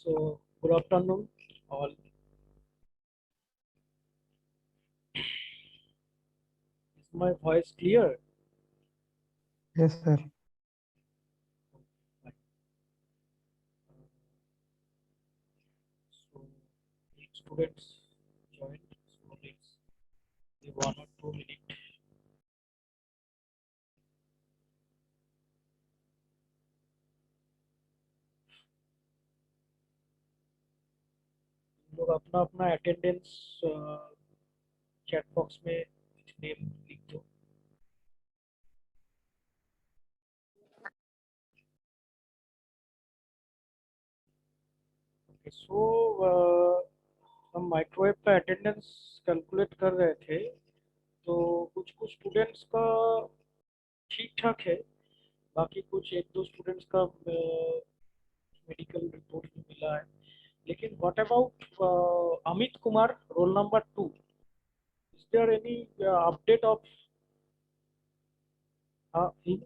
So, good afternoon, all. Is my voice clear? Yes, sir. Fine. So, eight students joined. So, let's give 1 or 2 minutes. लोग अपना अपना attendance chat box में name लिख दो. Okay, so हम microwave का attendance calculate कर रहे थे. तो कुछ कुछ स्टूडेंट्स का ठीक ठाक है. बाकी कुछ एक दो स्टूडेंट्स का मेडिकल रिपोर्ट में मिला है. लेकिन what about Amit Kumar roll number 2? Is there any update of him?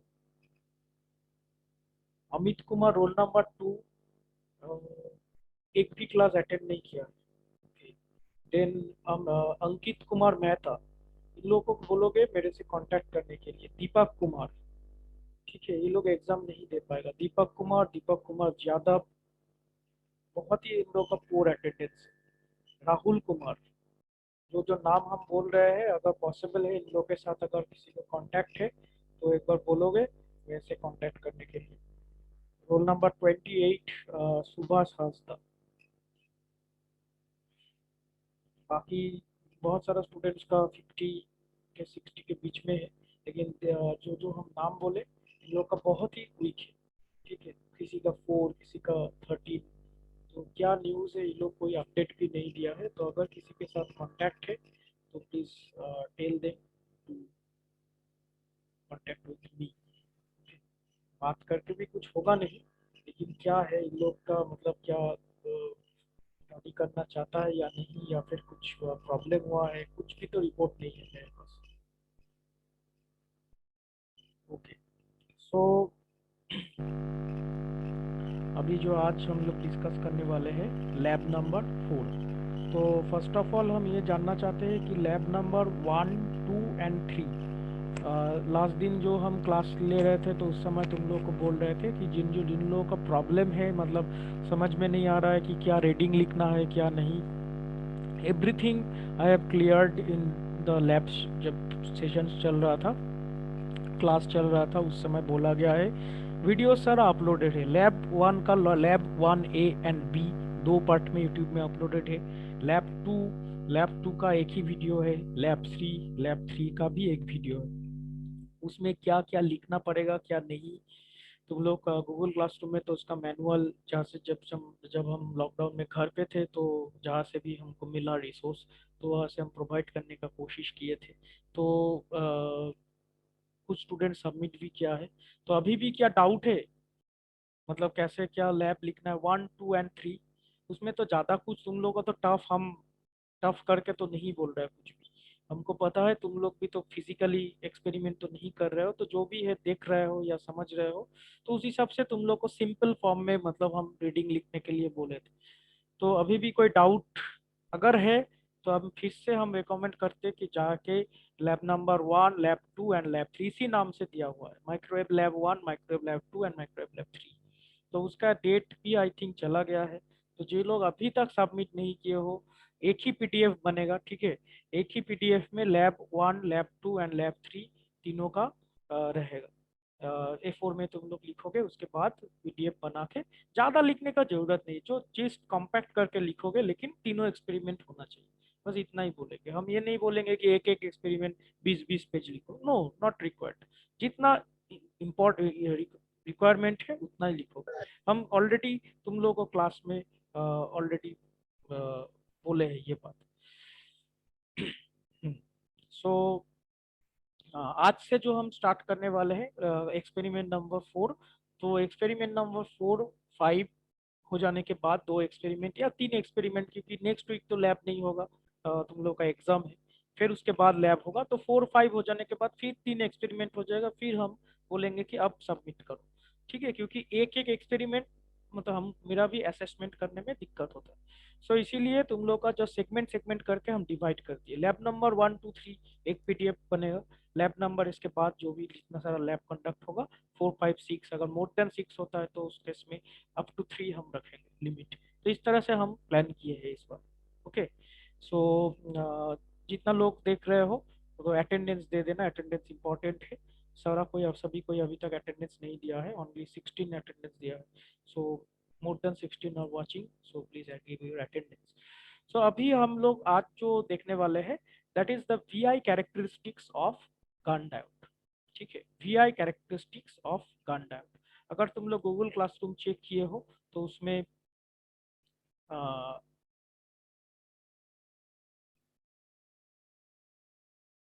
Amit Kumar roll number 2 एक भी क्लास अटेंड नहीं किया. देन अंकित कुमार मेहता, इन लोगों को बोलोगे मेरे से कांटेक्ट करने के लिए. दीपक कुमार, ठीक है, ये लोग एग्जाम नहीं दे पाएगा. दीपक कुमार यादव, बहुत ही इन लोगों का पोर अटेंडेंस है. राहुल कुमार, जो जो नाम हम बोल रहे हैं, अगर पॉसिबल है इन लोगों के साथ अगर किसी को कांटेक्ट है तो एक बार बोलोगे वैसे कांटेक्ट करने के लिए. Roll number 28 Subhash Hansda. बाकी बहुत सारा स्टूडेंट्स का 50 के 60 के बीच में है. लेकिन जो जो हम नाम बोले इन लोग का बहुत ही वीक है. ठीक है, किसी का 4, किसी का 13. तो क्या न्यूज़ है, ये लोग कोई अपडेट भी नहीं दिया है. तो अगर किसी के साथ कांटेक्ट है तो please tell them to contact with me. बात करके भी कुछ होगा नहीं. लेकिन क्या है इन लोग का, मतलब क्या स्टडी करना चाहता है या नहीं, या फिर कुछ प्रॉब्लम हुआ है, कुछ भी तो रिपोर्ट नहीं है मेरे पास. ओके, सो अभी जो आज हम लोग डिस्कस करने वाले हैं लैब नंबर 4. तो फर्स्ट ऑफ ऑल हम ये जानना चाहते हैं कि लैब नंबर 1, 2 एंड 3 लास्ट दिन जो हम क्लास ले रहे थे तो उस समय तुम लोग को बोल रहे थे कि जिन लोगों का प्रॉब्लम है, मतलब समझ में नहीं आ रहा है कि क्या रीडिंग लिखना है क्या नहीं, everything I have cleared in the labs. जब सेशंस चल रहा था, क्लास चल रहा था, उस समय बोला गया है. वीडियो सारा अपलोडेड है. लैब 1 एंड बी दो पार्ट में यूट्यूब में अपलोडेड है. लैब 2 का एक ही वीडियो है. लैब 3 का भी एक वीडियो है. उसमें क्या क्या लिखना पड़ेगा क्या नहीं, तुम लोग गूगल क्लासरूम में तो उसका मैनुअल, जहाँ से जब हम लॉकडाउन में घर पे थे तो जहाँ से भी हमको मिला रिसोर्स, तो वहाँ से हम प्रोवाइड करने का कोशिश किए थे. तो कुछ स्टूडेंट सबमिट भी किया है. तो अभी भी क्या डाउट है, मतलब कैसे क्या लैब लिखना है 1, 2 एंड 3? उसमें तो ज़्यादा कुछ तुम लोगों को तो टफ करके तो नहीं बोल रहे हैं कुछ भी. हमको पता है तुम लोग भी तो फिजिकली एक्सपेरिमेंट तो नहीं कर रहे हो, तो जो भी है देख रहे हो या समझ रहे हो, तो उस हिसाब से तुम लोग को सिंपल फॉर्म में मतलब हम रीडिंग लिखने के लिए बोले थे. तो अभी भी कोई डाउट अगर है तो हम फिर से हम रिकमेंड करते कि जाके lab number 1, lab 2 and lab 3 इसी नाम से दिया हुआ है, microwave lab 1, microwave lab 2 and microwave lab 3. तो उसका डेट भी आई थिंक चला गया है. तो जो लोग अभी तक सबमिट नहीं किए हो, एक ही पीडीएफ बनेगा, ठीक है. एक ही पीडीएफ में लैब 1, लैब 2 एंड लैब 3 तीनों का रहेगा. A4 में तुम लोग लिखोगे, उसके बाद पीडीएफ बना के, ज़्यादा लिखने का जरूरत नहीं, जो चीज़ कॉम्पैक्ट करके लिखोगे, लेकिन तीनों एक्सपेरिमेंट होना चाहिए. बस इतना ही बोलेंगे. हम ये नहीं बोलेंगे कि एक एक एक्सपेरिमेंट 20-20 पेज लिखो. No, not required. जितना इम्पोर्टेंट रिक्वायरमेंट है उतना ही लिखोगे. हम ऑलरेडी तुम लोगों को क्लास में ऑलरेडी बोले हैं ये बात. सो आज से जो हम स्टार्ट करने वाले हैं एक्सपेरिमेंट नंबर 4. तो एक्सपेरिमेंट नंबर 4, 5 हो जाने के बाद 2 एक्सपेरिमेंट या 3 एक्सपेरिमेंट, क्योंकि नेक्स्ट वीक तो लैब नहीं होगा, तुम लोग का एग्जाम है. फिर उसके बाद लैब होगा, तो 4, 5 हो जाने के बाद फिर 3 एक्सपेरिमेंट हो जाएगा. फिर हम बोलेंगे कि अब सबमिट करो, ठीक है. क्योंकि एक एक एक्सपेरिमेंट मतलब हम मेरा भी असेसमेंट करने में दिक्कत होता है। सो इसीलिए तुम लोग का जो सेगमेंट सेगमेंट करके हम डिवाइड कर दिए। लैब नंबर 1 2 3 एक पीडीएफ बनेगा। लैब नंबर इसके बाद जो भी जितना सारा लैब कंडक्ट होगा 4 5 6, अगर मोर देन 6 होता है तो उस केस में अप टू 3 हम रखेंगे लिमिट। तो इस तरह से हम प्लान किए हैं इस बार। ओके। सो जितना लोग देख रहे हो तो अटेंडेंस दे देना, अटेंडेंस इंपॉर्टेंट है। सारा कोई और सभी कोई अभी तक अटेंडेंस नहीं दिया है, ओनली 16 अटेंडेंस दिया है। So more than 16 are watching, so please give your attendance. So अभी हम लोग आज जो देखने वाले हैं that is the VI characteristics of Gunn diode. ठीक है, VI characteristics of Gunn diode. अगर तुम लोग गूगल क्लासरूम चेक किए हो तो उसमें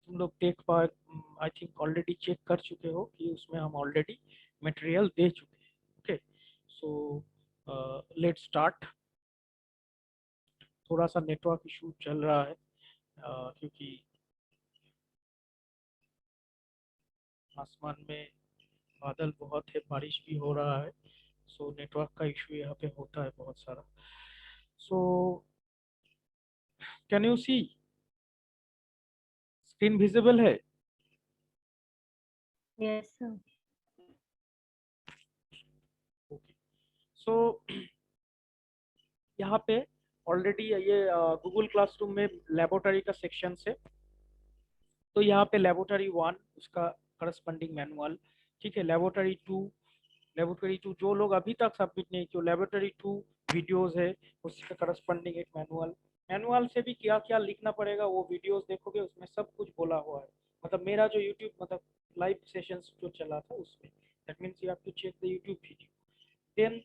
तुम लोग देख पा, आई थिंक ऑलरेडी चेक कर चुके हो कि उसमें हम ऑलरेडी मटेरियल दे चुके हैं। ओके। So let's start. थोड़ा सा नेटवर्क इशू चल रहा है क्योंकि आसमान में बादल बहुत है, बारिश भी हो रहा है। सो नेटवर्क का इशू यहाँ पे होता है बहुत सारा। So can you see screen visible है? Yes, sir. ओके। सो यहाँ पे ऑलरेडी ये गूगल क्लासरूम में लेबोरेटरी का सेक्शन है। तो यहाँ पे लेबोरेटरी 1 उसका करस्पॉन्डिंग मैनुअल। ठीक है, लेबोरेटरी टू जो लोग अभी तक सबमिट नहीं किए, लेबोरेटरी 2 वीडियोस है, उसका करस्पॉन्डिंग एक मैनुअल। मैनुअल से भी क्या क्या लिखना पड़ेगा वो वीडियोस देखोगे, उसमें सब कुछ बोला हुआ है। मतलब मेरा जो यूट्यूब मतलब लाइव सेशंस जो चला था उसमें, that means you have to check the YouTube video. Then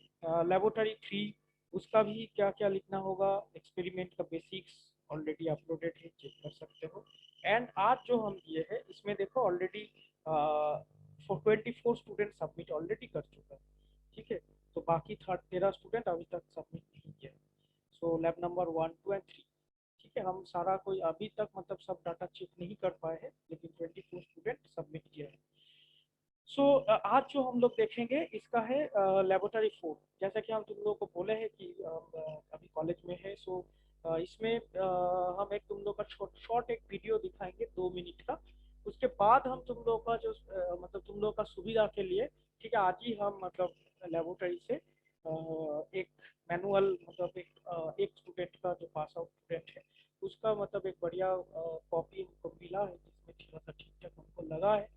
laboratory 3 उसका भी क्या क्या लिखना होगा, एक्सपेरिमेंट का बेसिक्स ऑलरेडी अपलोडेड है, चेक कर सकते हो। एंड आज जो हम दिए हैं इसमें देखो ऑलरेडी 24 स्टूडेंट सबमिट ऑलरेडी कर चुका है। ठीक है, तो बाकी 13 स्टूडेंट अभी तक सबमिट नहीं किया। सो लैब नंबर 1 2 एंड 3। ठीक है, हम सारा कोई अभी तक मतलब सब डाटा चेक नहीं कर पाए हैं, लेकिन 24 स्टूडेंट सबमिट किया है। सो आज जो हम लोग देखेंगे इसका है लेबोरेटरी 4। जैसा कि हम तुम लोगों को बोले हैं कि अभी कॉलेज में है। सो इसमें हम एक तुम लोग का शॉर्ट एक वीडियो दिखाएंगे 2 मिनट का। उसके बाद हम तुम लोग का जो मतलब तुम लोग का सुविधा के लिए, ठीक है, आज ही हम मतलब लेबोरेटरी से एक मैनुअल मतलब एक स्टूडेंट का जो पास आउट स्टूडेंट है उसका मतलब एक बढ़िया कॉपी हमको मिला है जिसमें थोड़ा सा ठीक ठाक हमको लगा है।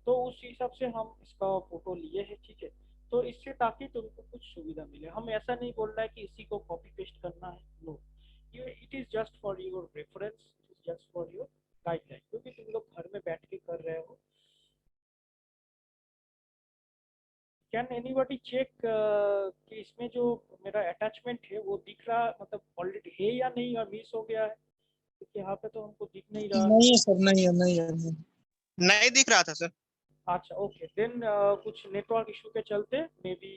तो उस हिसाब से हम इसका फोटो लिए हैं। ठीक है, तो इससे ताकि तुमको कुछ सुविधा मिले। हम ऐसा नहीं बोल रहा है कि इसी को कॉपी पेस्ट करना है, no, it is just for your reference, it is just for your guideline, क्योंकि तुम लोग घर में बैठ के कर रहे हो। कैन एनीबॉडी चेक कि इसमें जो मेरा अटैचमेंट है वो दिख रहा मतलब ऑलरेडी है या नहीं, और मिस हो गया है? क्योंकि यहाँ पे तो हमको दिख नहीं रहा। नहीं है सर, नहीं है, नहीं है, नहीं। नहीं दिख रहा था सर। अच्छा, ओके, देन कुछ नेटवर्क इशू के चलते may be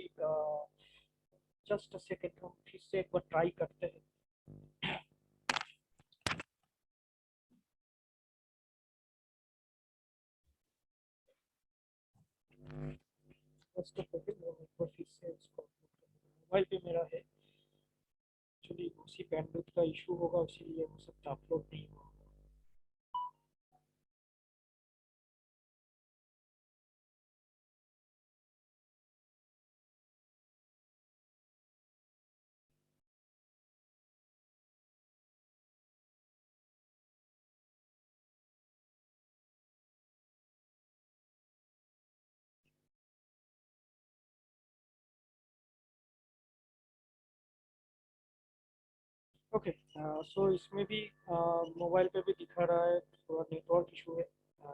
just a second, हम फिर से एक बार ट्राई करते हैं। जस्ट अ सेकेंड, हम एक बार फिर से इसको मोबाइल पे मेरा है। एक्चुअली उसी बैंडविड्थ का इशू होगा, इसीलिए हो सकता है अपलोड नहीं हुआ। ओके, सो इसमें भी मोबाइल पे भी दिखा रहा है, थोड़ा नेटवर्क इशू है।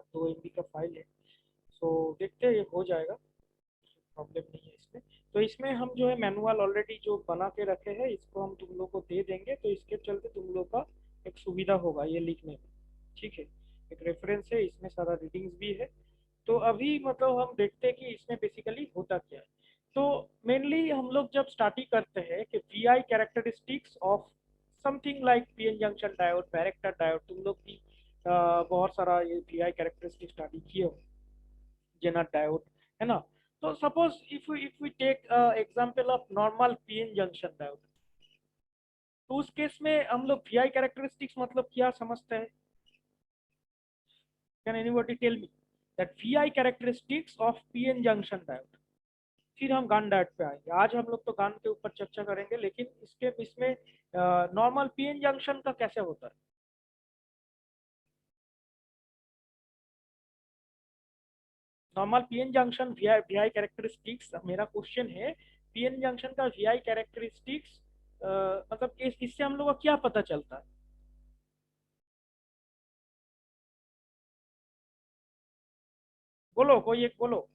2 MB का फाइल है। सो देखते हैं, ये हो जाएगा, प्रॉब्लम नहीं है इसमें। तो इसमें हम जो है मैनुअल ऑलरेडी जो बना के रखे हैं इसको हम तुम लोग को दे देंगे, तो इसके चलते तुम लोग का एक सुविधा होगा ये लिखने में। ठीक है, एक रेफरेंस है, इसमें सारा रीडिंग्स भी है। तो अभी मतलब हम देखते हैं कि इसमें बेसिकली होता क्या है। तो मेनली हम लोग जब स्टार्टिंग करते हैं कि VI characteristics of something like PN junction diode, varactor diode, तुम लोग भी बहुत सारा ये वीआई कैरेक्टरिस्टिक स्टडी किए हो, जेनर डायोड, है ना। तो suppose if we take example of normal pn junction diode, तो उस केस में हम लोग वी आई कैरेक्टरिस्टिक्स मतलब क्या समझते हैं? Can anybody tell me that V I characteristics of PN junction diode? फिर हम गान डायोड पे आएंगे। आज हम लोग तो गान के ऊपर चर्चा करेंगे, लेकिन इसमें नॉर्मल पीएन जंक्शन का कैसे होता है? Normal PN junction V I characteristics, मेरा क्वेश्चन है पीएन जंक्शन का वी आई कैरेक्टरिस्टिक्स मतलब इससे हम लोग को क्या पता चलता है? बोलो, कोई एक बोलो।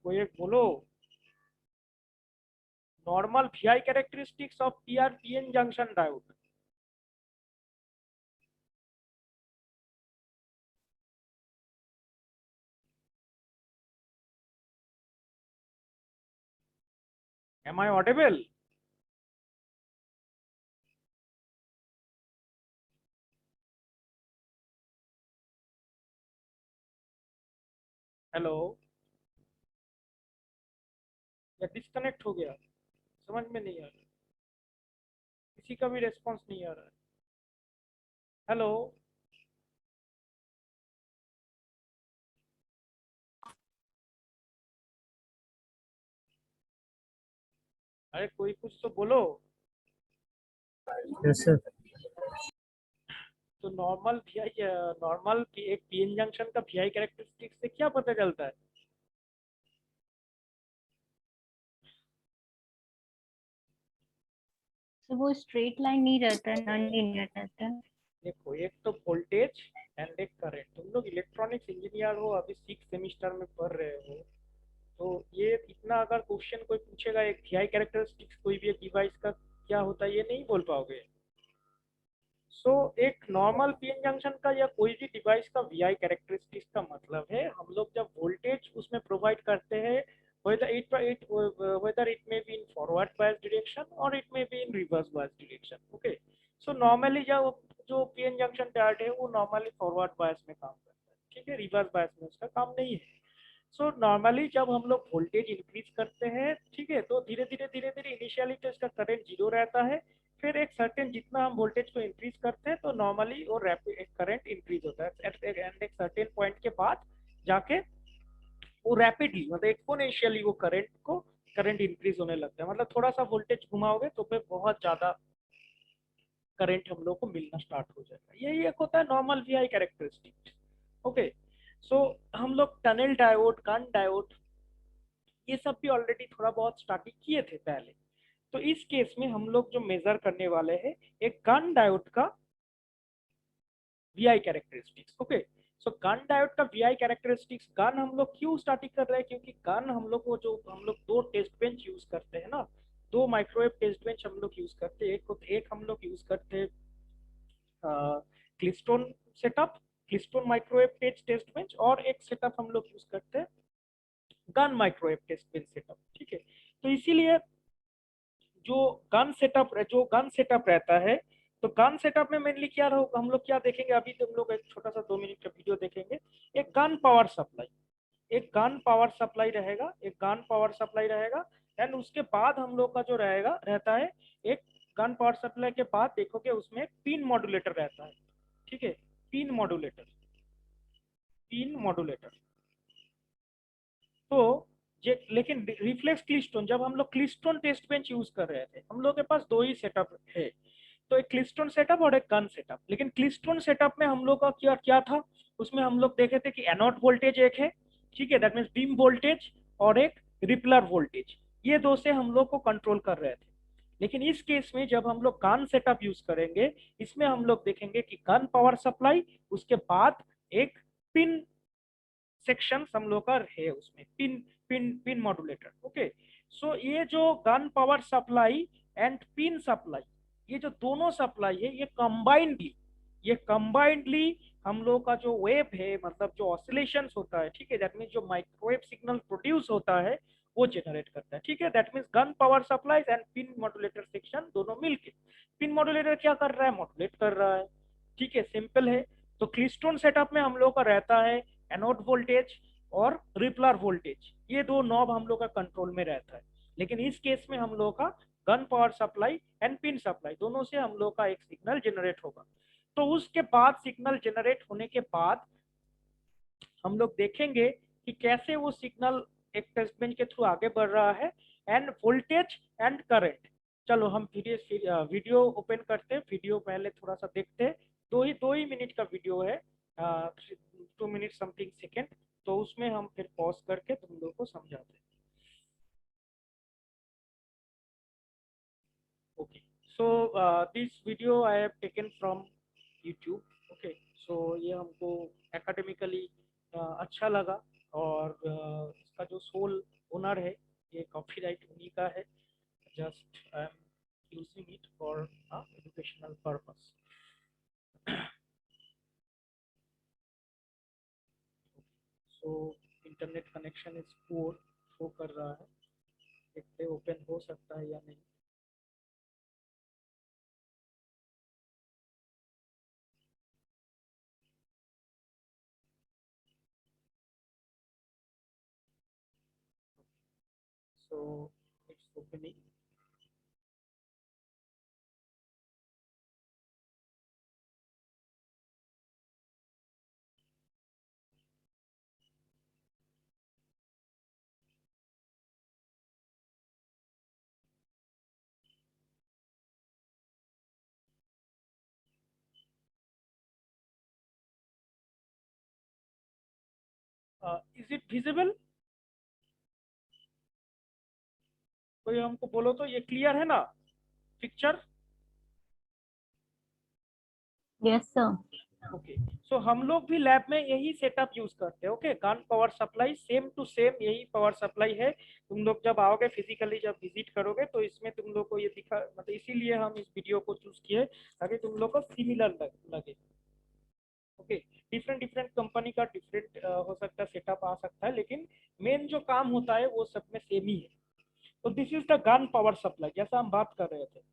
कोई एक बोलो। Normal V I characteristics of PR PN junction diode. Am I audible? Hello, या डिस्कनेक्ट हो गया? समझ में नहीं आ रहा, किसी का भी रेस्पॉन्स नहीं आ रहा है। हेलो, अरे कोई कुछ तो बोलो। Yes sir. तो नॉर्मल वी आई एक पीएन जंक्शन का वी आई कैरेक्टरिस्टिक्स से क्या पता चलता है? तो वो स्ट्रेट लाइन नहीं रहता, नॉन लीनियर रहता है। देखो, एक तो वोल्टेज एंड एक करंट। तुम लोग इलेक्ट्रॉनिक्स इंजीनियर हो, अभी 6 सेमिस्टर में पढ़ रहे हो, तो ये इतना अगर क्वेश्चन कोई पूछेगा एक वी आई कैरेक्टरिस्टिक्स कोई भी एक डिवाइस का क्या होता है, ये नहीं बोल पाओगे। सो एक नॉर्मल पीएन जंक्शन का या कोई भी डिवाइस का वीआई कैरेक्टरिस्टिक्स का मतलब है हम लोग जब वोल्टेज उसमें प्रोवाइड करते हैं, whether it may be in forward bias direction or it may be in reverse bias direction. Okay, so normally जो पीएन जंक्शन डायोड है वो नॉर्मली फॉरवर्ड बायस में काम करता है, ठीक है, रिवर्स बायस में उसका काम नहीं है। सो नॉर्मली जब हम लोग वोल्टेज इंक्रीज करते हैं, ठीक है, तो धीरे धीरे इनिशियली तो इसका करंट जीरो रहता है, फिर एक सर्टेन जितना हम वोल्टेज को इंक्रीज करते हैं तो नॉर्मली वो रैपिड करंट इंक्रीज होता है एंड एक सर्टेन पॉइंट के बाद जाके वो रैपिडली मतलब एक्सपोनेंशियली वो करंट इंक्रीज होने लगता है। मतलब थोड़ा सा वोल्टेज घुमाओगे तो फिर बहुत ज्यादा करंट हम लोग को मिलना स्टार्ट हो जाएगा। यही एक होता है नॉर्मल वीआई कैरेक्टरिस्टिक। ओके, सो हम लोग टनल डायोड, गन डायोड, ये सब भी ऑलरेडी थोड़ा बहुत स्टार्टिंग किए थे पहले। तो इस केस में हम लोग जो मेजर करने वाले हैं एक गन डायोड का वीआई कैरेक्टरिस्टिक्स। ओके, सो गन डायोड का वीआई कैरेक्टरिस्टिक्स, गन हम लोग क्यों स्टार्टिंग कर रहे हैं? क्योंकि गन हम लोग को जो हम लोग दो टेस्ट बेंच यूज करते हैं ना, दो माइक्रोवेव टेस्ट बेंच हम लोग यूज करते हैं। एक हम लोग यूज करते हैं Klystron setup, Klystron microwave test bench, और एक सेटअप हम लोग यूज करते हैं Gunn microwave test bench setup, ठीक है। तो इसीलिए जो गन सेटअप रहता है, तो गन सेटअप में मेनली क्या होगा, हम लोग क्या देखेंगे अभी, तो हम लोग एक छोटा सा 2 मिनट का वीडियो देखेंगे। एक गन पावर सप्लाई, एक गन पावर सप्लाई रहेगा, एक गन पावर सप्लाई रहेगा। एंड उसके बाद हम लोग का जो रहता है एक गन पावर सप्लाई के बाद देखोगे उसमें पिन मॉड्यूलेटर रहता है, ठीक है, पिन मॉड्यूलेटर, पिन मॉड्यूलेटर। तो लेकिन रिफ्लेक्स क्लिस्टोन, जब हम लोग क्लिस्टोन टेस्ट बेंच यूज कर रहे थे, हम लोग के पास दो ही सेटअप है, तो एक क्लिस्टोन सेटअप और एक गन सेटअप। लेकिन क्लिस्टोन सेटअप में हम लोग का क्या क्या था, उसमें हम लोग देखे थे कि एनोड वोल्टेज एक है, ठीक है, दैट मीन्स बीम वोल्टेज, और एक रिपलर वोल्टेज, ये दो से हम लोग को कंट्रोल कर रहे थे। लेकिन इस केस में जब हम लोग गन सेटअप यूज करेंगे, इसमें हम लोग देखेंगे कि गन पावर सप्लाई, उसके बाद एक पिन सेक्शन हम लोग का है, उसमें PIN PIN PIN modulator. Okay, so ये जो Gunn power supply and PIN supply, ये जो दोनों सप्लाई है, ये कंबाइंडली हम लोग का जो वेव है, मतलब जो ऑसिलेशंस होता है, ठीक है, दैट मीन जो माइक्रोवेव सिग्नल प्रोड्यूस होता है, वो जनरेट करता है। ठीक है, that means gun power supply and pin modulator section दोनों मिलके। पिन मॉड्यूलेटर क्या कर रहा है, मॉड्यूलेट कर रहा है। ठीक है, सिंपल है। तो क्लिस्टोन सेटअप में हम लोग का रहता है एनोड वोल्टेज और रिपलर वोल्टेज, ये दो नॉब हम लोग का कंट्रोल में रहता है। लेकिन इस केस में हम लोग का gun power supply and PIN supply दोनों से हम लोग का एक सिग्नल जनरेट होगा। तो उसके बाद सिग्नल जनरेट होने के बाद हम लोग देखेंगे कि कैसे वो सिग्नल एक टेस्ट बेंच के थ्रू आगे बढ़ रहा है एंड वोल्टेज एंड करंट। चलो हम वीडियो ओपन करते हैं, वीडियो पहले थोड़ा सा देखते हैं। दो ही मिनट का वीडियो है, 2 मिनट समथिंग सेकेंड। तो उसमें हम फिर पॉज करके तुम लोग को समझाते हैं। Okay, so this video I have taken from YouTube. Okay, so ये हमको एकेडमिकली अच्छा लगा, और इसका जो सोल ओनर है ये कॉपीराइट उन्हीं का है। Just I am using it for educational purpose. So internet connection is poor, show कर रहा है, देखते ओपन हो सकता है या नहीं। So it's opening. Is it visible? कोई हमको बोलो तो, ये क्लियर है ना पिक्चर? Yes sir. ओके, सो हम लोग भी लैब में यही सेटअप यूज करते हैं। Okay, Gunn power supply same to same यही पावर सप्लाई है। तुम लोग जब आओगे फिजिकली, जब विजिट करोगे, तो इसमें तुम लोग को ये दिखा, मतलब इसीलिए हम इस वीडियो को चूज किए ताकि तुम लोग को सिमिलर लगे। ओके, डिफरेंट डिफरेंट कंपनी का डिफरेंट हो सकता है, सेटअप आ सकता है, लेकिन मेन जो काम होता है वो सब में सेम ही है। तो this is the gun power supply, जैसा हम बात कर रहे थे।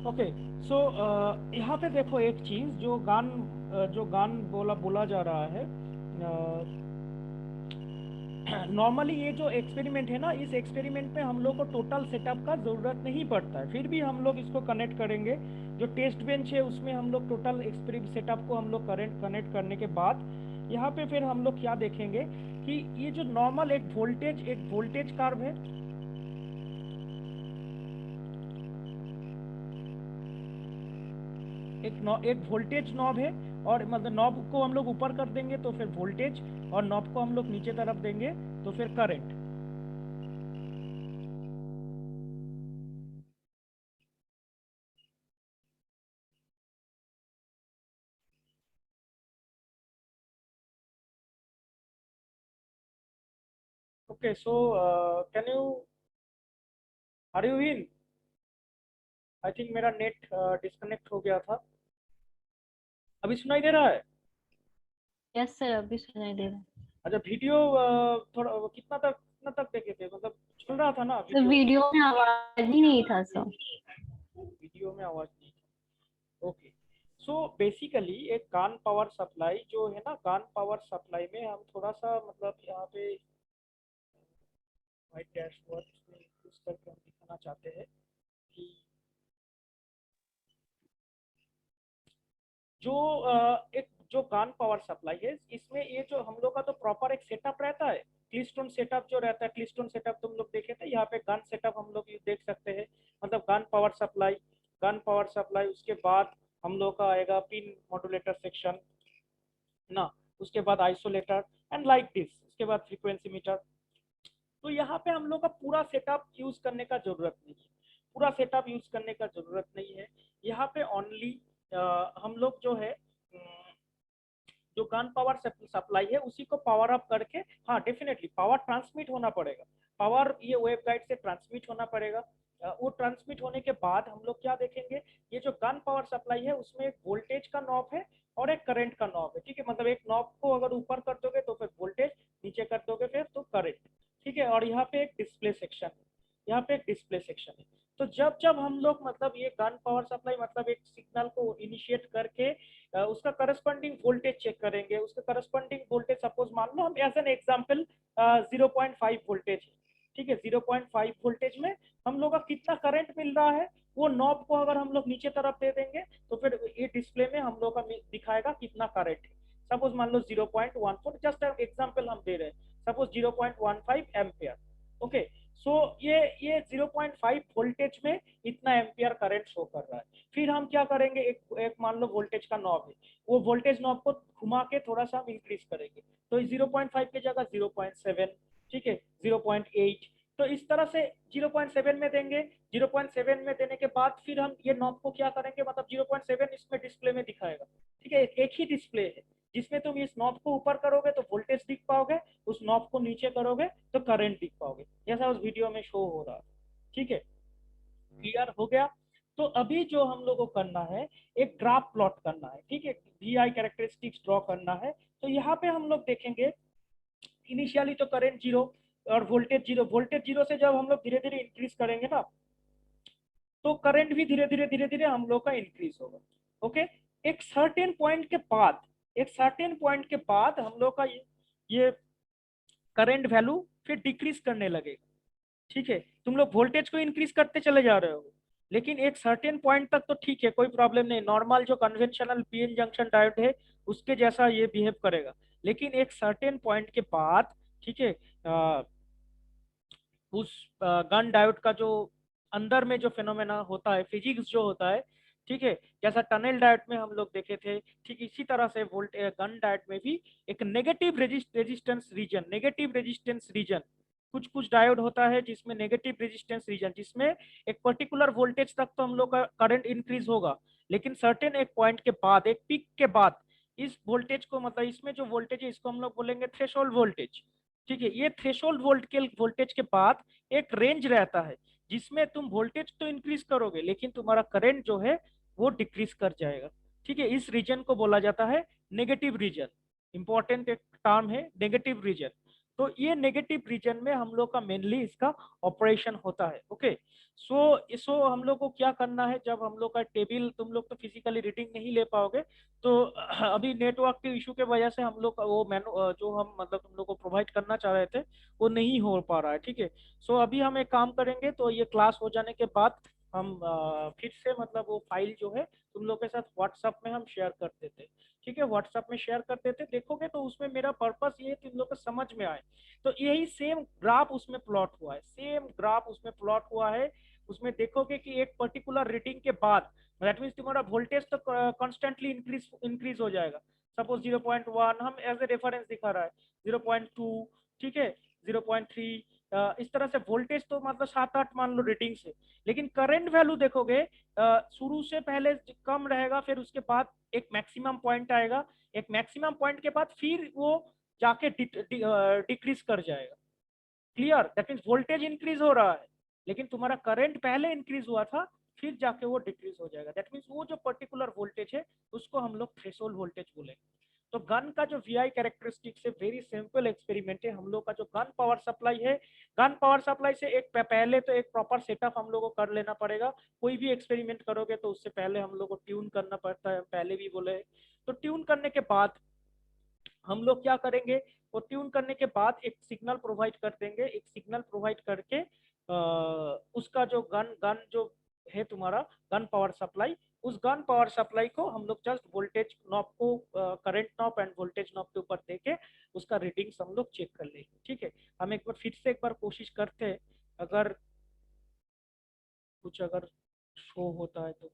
ओके, सो यहाँ पे देखो एक चीज, जो गान बोला जा रहा है, नॉर्मली ये जो एक्सपेरिमेंट है ना, इस एक्सपेरिमेंट में हम लोग को टोटल सेटअप का ज़रूरत नहीं पड़ता है, फिर भी हम लोग इसको कनेक्ट करेंगे। जो टेस्ट बेंच है उसमें हम लोग टोटल सेटअप को हम लोग कनेक्ट करने के बाद यहाँ पे फिर हम लोग क्या देखेंगे कि ये जो नॉर्मल एक वोल्टेज कर्व है, एक वोल्टेज नॉब है, और मतलब नॉब को हम लोग ऊपर कर देंगे तो फिर वोल्टेज, और नॉब को हम लोग नीचे तरफ देंगे तो फिर current. Okay, so can you, are you in? I think मेरा नेट डिस्कनेक्ट हो गया था। अभी सुनाई दे रहा है? यस सर, अभी सुनाई दे रहा है। अच्छा, वीडियो थोड़ा कितना तक देखे थे, मतलब चल रहा था ना सर वीडियो में आवाज ही नहीं था सर। वीडियो में आवाज नहीं था। ओके, सो बेसिकली एक कान पावर सप्लाई जो है ना, कान पावर सप्लाई में हम थोड़ा सा मतलब यहाँ पे व्हाइट डैशबोर्ड में यूज करके हम दिखाना चाहते हैं कि जो एक जो कान पावर सप्लाई है, इसमें ये जो हम लोग का तो प्रॉपर एक सेटअप रहता है, क्लिस्टोन सेटअप जो रहता है, क्लिस्टोन सेटअप तुम लोग देखे थे, यहाँ पे गन सेटअप हम लोग ये देख सकते हैं। मतलब गन पावर सप्लाई, उसके बाद हम लोग का आएगा पिन मॉड्यूलेटर सेक्शन ना, उसके बाद आइसोलेटर एंड लाइक दिस, उसके बाद फ्रीक्वेंसी मीटर। तो यहाँ पे हम लोग का पूरा सेटअप यूज करने का जरूरत नहीं है, पूरा सेटअप यूज करने का जरूरत नहीं है। यहाँ पे ओनली हम लोग जो है जो गन पावर सप्लाई है उसी को पावर अप करके, हाँ डेफिनेटली पावर ट्रांसमिट होना पड़ेगा, पावर ये वेव गाइड से ट्रांसमिट होना पड़ेगा। वो ट्रांसमिट होने के बाद हम लोग क्या देखेंगे, ये जो गन पावर सप्लाई है उसमें एक वोल्टेज का नॉब है और एक करंट का नॉब है, ठीक है। मतलब एक नॉब को अगर ऊपर कर दोगे तो फिर वोल्टेज, नीचे कर दोगे फिर तो करंट, ठीक है। और यहाँ पे एक डिस्प्ले सेक्शन है, यहाँ पे एक डिस्प्ले सेक्शन है। तो जब जब हम लोग मतलब ये गन पावर सप्लाई मतलब एक सिग्नल को इनिशिएट करके उसका करस्पॉन्डिंग वोल्टेज चेक करेंगे, उसका करस्पॉन्डिंग वोल्टेज सपोज मान लो हम एज एन एग्जांपल 0.5 वोल्टेज है, ठीक है। 0.5 वोल्टेज में हम लोग का कितना करंट मिल रहा है, वो नॉब को अगर हम लोग नीचे तरफ दे देंगे तो फिर ये डिस्प्ले में हम लोग का दिखाएगा कितना करंट है। सपोज मान लो 0.14, जस्ट एग्जांपल हम दे रहे हैं, सपोज 0.15 एम्पियर। ओके, सो ये 0.5 वोल्टेज में इतना एम्पियर करंट शो कर रहा है। फिर हम क्या करेंगे, एक मान लो वोल्टेज का नॉब है, वो वोल्टेज नॉब को घुमा के थोड़ा सा हम इंक्रीज करेंगे, तो 0.5 की जगह 0.7, ठीक है, 0.8। तो इस तरह से 0.7 में देंगे, 0.7 में देने के बाद फिर हम ये नॉब को क्या करेंगे, मतलब 0.7 इसमें डिस्प्ले में दिखाएगा, ठीक है। एक ही डिस्प्ले है जिसमें तुम इस नॉब को ऊपर करोगे तो वोल्टेज दिख पाओगे, उस नॉब को नीचे करोगे तो करंट दिख पाओगे, जैसा उस वीडियो में शो हो रहा है, ठीक है। क्लियर हो गया? तो अभी जो हम लोग को करना है, एक ग्राफ प्लॉट करना है, ठीक है, वी आई कैरेक्टरिस्टिक्स ड्रॉ करना है। तो यहाँ पे हम लोग देखेंगे इनिशियली तो करंट जीरो और वोल्टेज जीरो, वोल्टेज जीरो से जब हम लोग धीरे धीरे इंक्रीज करेंगे ना, तो करंट भी धीरे धीरे हम लोग का इंक्रीज होगा। ओके, एक सर्टेन पॉइंट के बाद, एक सर्टेन पॉइंट के बाद हम लोग का ये करंट वैल्यू फिर डिक्रीज करने लगेगा, ठीक है। तुम लोग वोल्टेज को इंक्रीज करते चले जा रहे हो, लेकिन एक सर्टेन पॉइंट तक तो ठीक है, कोई प्रॉब्लम नहीं, नॉर्मल जो कन्वेंशनल पीएन जंक्शन डायोड है उसके जैसा ये बिहेव करेगा। लेकिन एक सर्टेन पॉइंट के बाद, ठीक है, उस गन डायोड का जो अंदर में जो फिनोमेना होता है, फिजिक्स जो होता है, ठीक है, जैसा टनल डायोड में हम लोग देखे थे, ठीक इसी तरह से गन डायोड में भी एक नेगेटिव रेजिस्टेंस रीजन, कुछ कुछ डायोड होता है जिसमें नेगेटिव रेजिस्टेंस रीजन, जिसमें एक पर्टिकुलर वोल्टेज तक तो हम लोग का करंट इंक्रीज होगा, लेकिन सर्टेन एक पॉइंट के बाद, एक पीक के बाद, इस वोल्टेज को मतलब इसमें जो वोल्टेज है इसको हम लोग बोलेंगे थ्रेशोल्ड वोल्टेज, ठीक है। ये थ्रेशोल्ड वोल्टेज के बाद एक रेंज रहता है जिसमें तुम वोल्टेज तो इंक्रीज करोगे लेकिन तुम्हारा करंट जो है वो डिक्रीज कर जाएगा, ठीक है। इस रीजन को बोला जाता है नेगेटिव रीजन, इंपॉर्टेंट एक टर्म है नेगेटिव रीजन। तो ये नेगेटिव रीजन में हम लोग का मेनली इसका ऑपरेशन होता है। ओके, सो हम लोग को क्या करना है, जब हम लोग का टेबल, तुम लोग तो फिजिकली रीडिंग नहीं ले पाओगे, तो अभी नेटवर्क के इशू के वजह से हम लोग का वो जो हम मतलब तुम लोग को प्रोवाइड करना चाह रहे थे वो नहीं हो पा रहा है। ठीक है, सो अभी हम एक काम करेंगे, तो ये क्लास हो जाने के बाद हम फिर से मतलब वो फाइल जो है तुम लोग के साथ व्हाट्सएप में हम शेयर कर देते हैं। ठीक है, व्हाट्सएप में शेयर कर देते, देखोगे तो उसमें मेरा पर्पस ये तुम लोग को समझ में आए। तो यही सेम ग्राफ उसमें प्लॉट हुआ है, सेम ग्राफ उसमें प्लॉट हुआ है। उसमें देखोगे कि एक पर्टिकुलर रीडिंग के बाद दैट मीन्स तुम्हारा वोल्टेज तो कॉन्स्टेंटली इंक्रीज हो जाएगा। सपोज 0.1 हम एज ए रेफरेंस दिखा रहा है, 0.2, ठीक है, 0.3, इस तरह से वोल्टेज तो मतलब 7-8 मान लो रीडिंग से। लेकिन करंट वैल्यू देखोगे शुरू से पहले कम रहेगा, फिर उसके बाद एक मैक्सिमम पॉइंट आएगा, एक मैक्सिमम पॉइंट के बाद फिर वो जाके डिक्रीज कर जाएगा। Clear, that means voltage increase हो रहा है, लेकिन तुम्हारा करंट पहले इंक्रीज हुआ था, फिर जाके वो डिक्रीज हो जाएगा। दैट मीन्स वो जो पर्टिकुलर वोल्टेज है उसको हम लोग थ्रेशोल्ड वोल्टेज बोलेंगे। तो गन का जो वीआई कैरेक्टरिस्टिक्स है, वेरी सिंपल एक्सपेरिमेंट है। हम लोग का जो गन पावर सप्लाई है, गन पावर सप्लाई से एक पहले तो एक प्रॉपर सेटअप हम लोग को कर लेना पड़ेगा। कोई भी एक्सपेरिमेंट करोगे तो उससे पहले हम लोग को ट्यून करना पड़ता है, पहले भी बोले। तो ट्यून करने के बाद हम लोग क्या करेंगे, वो ट्यून करने के बाद एक सिग्नल प्रोवाइड कर देंगे, एक सिग्नल प्रोवाइड करके उसका जो गन गन जो है तुम्हारा गन पावर सप्लाई, उस गन पावर सप्लाई को हम लोग जस्ट वोल्टेज नॉब को current knob end voltage knob के ऊपर देके उसका रीडिंग्स हम लोग चेक कर लेंगे। ठीक है, हम एक बार फिर से एक बार कोशिश करते हैं, अगर कुछ अगर शो होता है तो।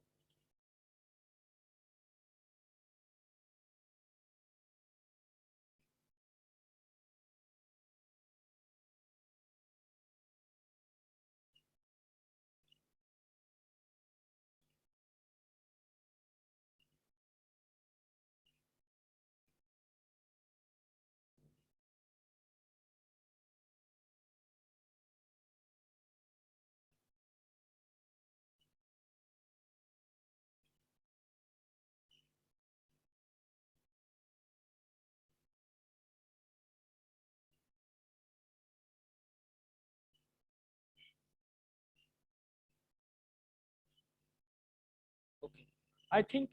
ओके, आई थिंक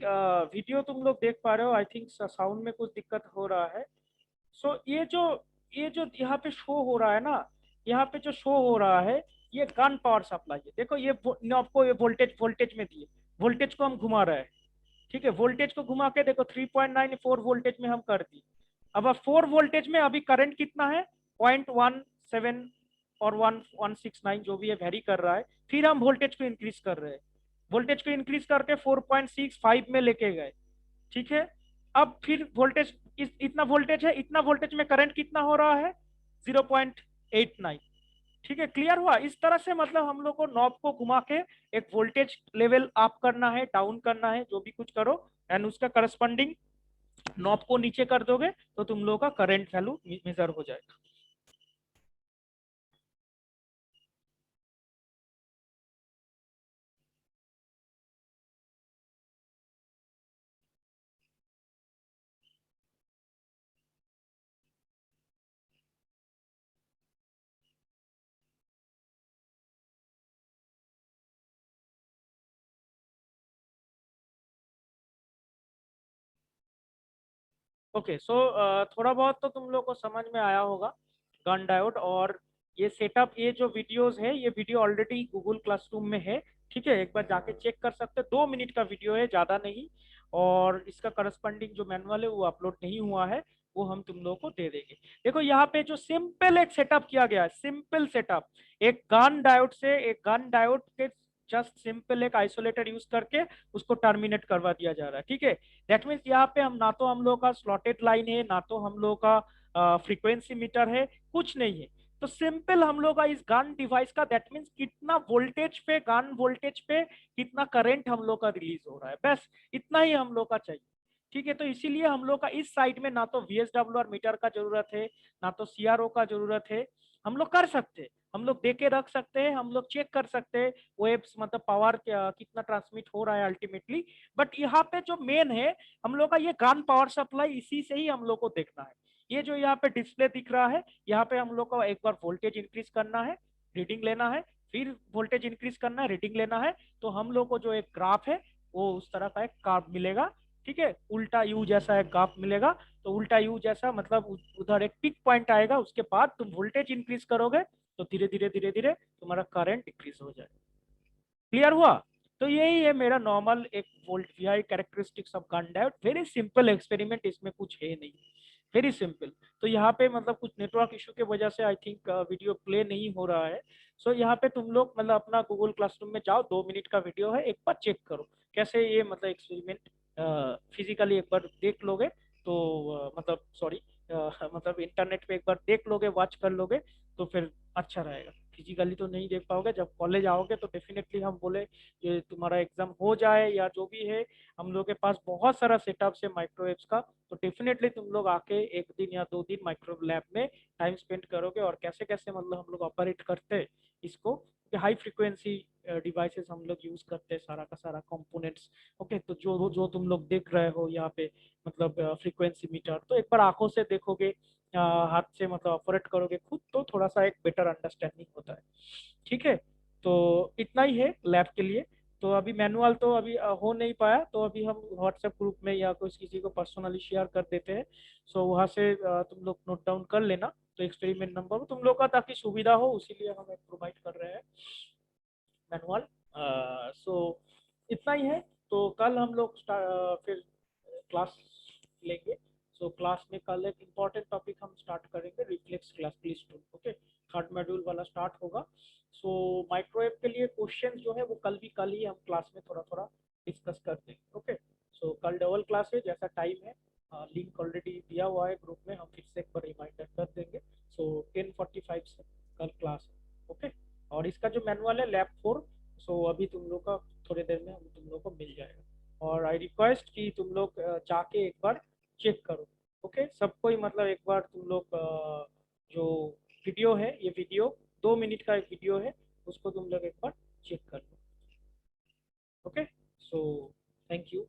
वीडियो तुम लोग देख पा रहे हो, आई थिंक साउंड में कुछ दिक्कत हो रहा है। सो ये जो यहाँ पे शो हो रहा है ना, यहाँ पे जो शो हो रहा है ये गन पावर सप्लाई है। देखो ये आपको ये वोल्टेज में दिए, वोल्टेज को हम घुमा रहे हैं। ठीक है, वोल्टेज को घुमा के देखो 3.94 वोल्टेज में हम कर दिए। अब 4 वोल्टेज में अभी करंट कितना है, 0.17 और 1169 जो भी है वेरी कर रहा है। फिर हम वोल्टेज को इंक्रीज कर रहे हैं, वोल्टेज को इंक्रीज करके 4.65 में लेके गए। ठीक है, अब फिर वोल्टेज इतना वोल्टेज है, इतना वोल्टेज में करंट कितना हो रहा है, 0.89। ठीक है, क्लियर हुआ। इस तरह से मतलब हम लोग को नॉब को घुमा के एक वोल्टेज लेवल अप करना है, डाउन करना है, जो भी कुछ करो, एंड उसका करस्पॉन्डिंग नॉब को नीचे कर दोगे तो तुम लोगों का करंट वैल्यू मेजर हो जाएगा। ओके, सो थोड़ा बहुत तो तुम लोग को समझ में आया होगा गन डायोड और ये सेटअप। ये जो वीडियोस है ये वीडियो ऑलरेडी गूगल क्लासरूम में है। ठीक है, एक बार जाके चेक कर सकते हैं, 2 मिनट का वीडियो है, ज़्यादा नहीं। और इसका करस्पॉन्डिंग जो मैनुअल है वो अपलोड नहीं हुआ है, वो हम तुम लोगों को दे देंगे। देखो यहाँ पे जो सिंपल एक सेटअप किया गया है, सिंपल सेटअप, एक गन डायोड से, एक गन डायोड के जस्ट सिंपल एक आइसोलेटर यूज करके उसको टर्मिनेट करवा दिया जा रहा है। ठीक है, दैट मीन्स यहाँ पे हम ना तो हम लोग का स्लॉटेड लाइन है, ना तो हम लोग का फ्रीक्वेंसी मीटर है, कुछ नहीं है। तो सिंपल हम लोग का इस गन डिवाइस का दैट मीन्स कितना वोल्टेज पे, गन वोल्टेज पे कितना करंट हम लोग का रिलीज हो रहा है, बस इतना ही हम लोग का चाहिए। ठीक है, तो इसीलिए हम लोग का इस साइड में ना तो VSWR मीटर का जरूरत है, ना तो CRO का जरूरत है। हम लोग कर सकते हैं, हम लोग देके रख सकते हैं, हम लोग चेक कर सकते हैं वेव्स मतलब पावर कितना ट्रांसमिट हो रहा है अल्टीमेटली। बट यहाँ पे जो मेन है हम लोग का ये गन पावर सप्लाई, इसी से ही हम लोग को देखना है। ये जो यहाँ पे डिस्प्ले दिख रहा है, यहाँ पे हम लोग को एक बार वोल्टेज इंक्रीज करना है, रीडिंग लेना है, फिर वोल्टेज इंक्रीज करना है, रीडिंग लेना है, तो हम लोग को जो एक ग्राफ है वो उस तरह का एक ग्राफ मिलेगा। ठीक है, उल्टा यू जैसा एक ग्राफ मिलेगा। तो उल्टा यू जैसा मतलब उधर एक पिक पॉइंट आएगा, उसके बाद तुम वोल्टेज इंक्रीज करोगे तो धीरे धीरे धीरे धीरे तुम्हारा करंट डिक्रीज हो जाएगा। क्लियर हुआ? तो यही है मेरा नॉर्मल एक volt VI characteristics of Gunn diode. Very simple experiment, इसमें कुछ है नहीं, वेरी सिंपल। तो यहाँ पे मतलब कुछ नेटवर्क इशू के वजह से आई थिंक वीडियो प्ले नहीं हो रहा है। सो यहाँ पे तुम लोग मतलब अपना गूगल क्लासरूम में जाओ, 2 मिनट का वीडियो है, एक बार चेक करो कैसे ये मतलब एक्सपेरिमेंट फिजिकली एक बार देख लोगे तो मतलब सॉरी मतलब इंटरनेट पे एक बार देख लोगे, वॉच कर लोगे तो फिर अच्छा रहेगा। फिजिकली तो नहीं देख पाओगे, जब कॉलेज आओगे तो डेफिनेटली हम बोले कि तुम्हारा एग्जाम हो जाए या जो भी है, हम लोग के पास बहुत सारा सेटअप है माइक्रोवेव्स का। तो डेफिनेटली तुम लोग आके 1 दिन या 2 दिन माइक्रोवेव लैब में टाइम स्पेंड करोगे और कैसे कैसे मतलब हम लोग ऑपरेट करते हैं इसको। हाई फ्रिक्वेंसी डिवाइसेस हम लोग यूज करते हैं, सारा का सारा कंपोनेंट्स। ओके, तो जो जो तुम लोग देख रहे हो यहाँ पे मतलब फ्रीक्वेंसी मीटर, तो एक बार आंखों से देखोगे, हाथ से मतलब ऑपरेट करोगे खुद, तो थोड़ा सा एक बेटर अंडरस्टैंडिंग होता है। ठीक है, तो इतना ही है लैब के लिए। तो अभी मैनुअल तो अभी हो नहीं पाया, तो अभी हम व्हाट्सएप ग्रुप में या कोई किसी को पर्सनली शेयर कर देते हैं। सो वहाँ से तुम लोग नोट डाउन कर लेना, तो एक्सपेरिमेंट नंबर तुम लोग का ताकि सुविधा हो, उसीलिए हम एक प्रोवाइड कर रहे हैं मैनुअल। सो इतना ही है। तो कल हम लोग फिर क्लास लेंगे। सो क्लास में कल एक इम्पॉर्टेंट टॉपिक हम स्टार्ट करेंगे, reflex class please to. Okay, third module वाला स्टार्ट होगा। सो माइक्रोवेव के लिए क्वेश्चन जो है वो कल ही हम क्लास में थोड़ा थोड़ा डिस्कस कर देंगे। ओके, सो कल डबल क्लास है, जैसा टाइम है लिंक ऑलरेडी दिया हुआ है ग्रुप में, हम फिर से एक बार रिमाइंडर कर देंगे। सो 10:45 से कल क्लास है। ओके, और इसका जो मैनुअल है लैब 4, सो अभी तुम लोग का थोड़ी देर में हम तुम लोग को मिल जाएगा। और आई रिक्वेस्ट कि तुम लोग जाके एक बार चेक करो। ओके, सबको ही मतलब एक बार तुम लोग जो वीडियो है, ये वीडियो 2 मिनट का एक वीडियो है, उसको तुम लोग एक बार चेक कर लो। Okay, so thank you.